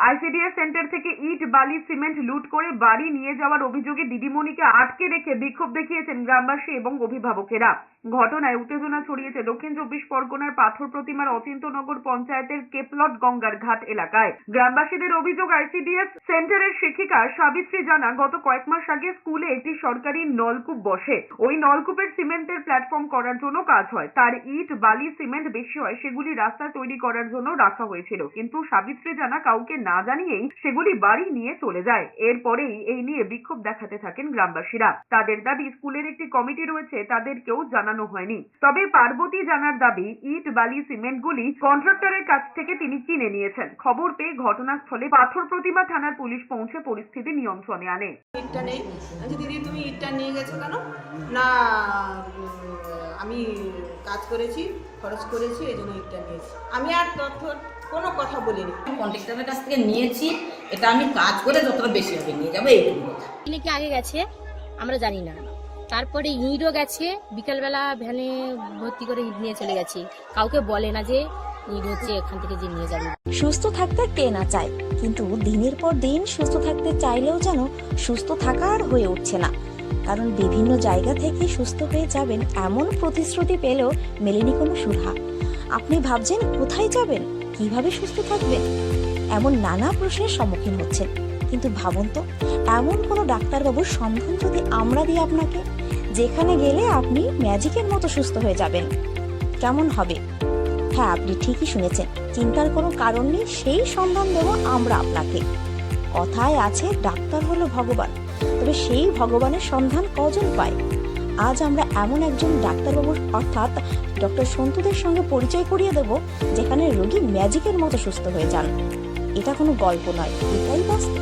ICDS centre থেকে ইট বালি cement লুট করে বাড়ি নিয়ে যাওয়ার অভিযোগে দিদিমণিকে আটকে রেখে বিক্ষোভ দেখিয়েছেন গ্রামবাসী এবং অভিভাবকেরা। ঘটনায় উত্তেজনা ছড়িয়েছে দক্ষিণ 24 পরগনার পাথর প্রতিমার অচিন্তনগর পঞ্চায়েতের কেপলট গঙ্গার ঘাট এলাকায়। গ্রামবাসীদের অভিযোগ, আইসিডিএস সেন্টারের শিক্ষিকা সাবিত্রী জানা গত কয়েক মাস আগে স্কুলে একটি সরকারি নলকূপ বসে। ওই নলকূপের সিমেন্টের প্ল্যাটফর্ম করার জন্য কাজ হয়, তার ইট বালি সিমেন্ট বেশি হয়, সেগুলি রাস্তা তৈরি করার জন্য রাখা হয়েছিল, কিন্তু সাবিত্রী জানা কাউকে না জানিয়েই সেগুলি বাড়ি নিয়ে চলে যায়। এরপরেই এই নিয়ে বিক্ষোভ দেখাতে থাকেন গ্রামবাসীরা। তাদের দাবি, স্কুলের একটি কমিটি রয়েছে, তাদেরকেও জানানো হয়নি। তবে পার্বতী জানার দাবি, ইট বালি সিমেন্টগুলি কন্ট্রাক্টরের কাছ থেকে তিনি কিনে নিয়েছেন। খবর পেয়ে ঘটনাস্থলে পাথর প্রতিমা থানার পুলিশ পৌঁছে পরিস্থিতি নিয়ন্ত্রণে আনে। ইটটা নেই, দিদি তুমি ইটটা নিয়ে গেছো কেন? না আমি কাজ করেছি, খরচ করেছি, এই জন্য ইটটা নিয়েছি। আমি আর কোনো কথা বলিনি। কন্ট্রাক্টরের কাছ থেকে নিয়েছি, এটা আমি কাজ করে যতটা বেশি হবে নিয়ে যাবো এইটুকু কথা। কি আগে গেছে আমরা জানি না, তারপরে ইটও গেছে, বিকালবেলা ভ্যানে ভর্তি করে ইট নিয়ে চলে গেছে, কাউকে বলে না যে ইট হচ্ছে এখান থেকে যে নিয়ে যাবে। সুস্থ থাকতে কে না চায়, কিন্তু দিনের পর দিন সুস্থ থাকতে চাইলেও যেন সুস্থ থাকা আর হয়ে উঠছে না। কারণ বিভিন্ন জায়গা থেকে সুস্থ হয়ে যাবেন এমন প্রতিশ্রুতি পেলেও মেলেনি কোনো সুরাহা। আপনি ভাবছেন কোথায় যাবেন, কিভাবে সুস্থ থাকবেন, এমন নানা প্রশ্নের সম্মুখীন হচ্ছেন। কিন্তু ভাবুন তো, এমন কোনো ডাক্তারবাবুর সন্ধান যদি আমরা দিই আপনাকে, যেখানে গেলে আপনি ম্যাজিকের মতো সুস্থ হয়ে যাবেন, কেমন হবে? হ্যাঁ, আপনি ঠিকই শুনেছেন, চিন্তার কোনো কারণ নেই, সেই সন্ধান দেব আমরা আপনাকে। কথায় আছে ডাক্তার হলো ভগবান, তবে সেই ভগবানের সন্ধান কজন পায়? আজ আমরা এমন একজন ডাক্তারবাবুর অর্থাৎ ডক্টর সন্তুদের সঙ্গে পরিচয় করিয়ে দেব, যেখানে রোগী ম্যাজিকের মতো সুস্থ হয়ে যান। এটা কোনো গল্প নয়, এটাই বাস্তব।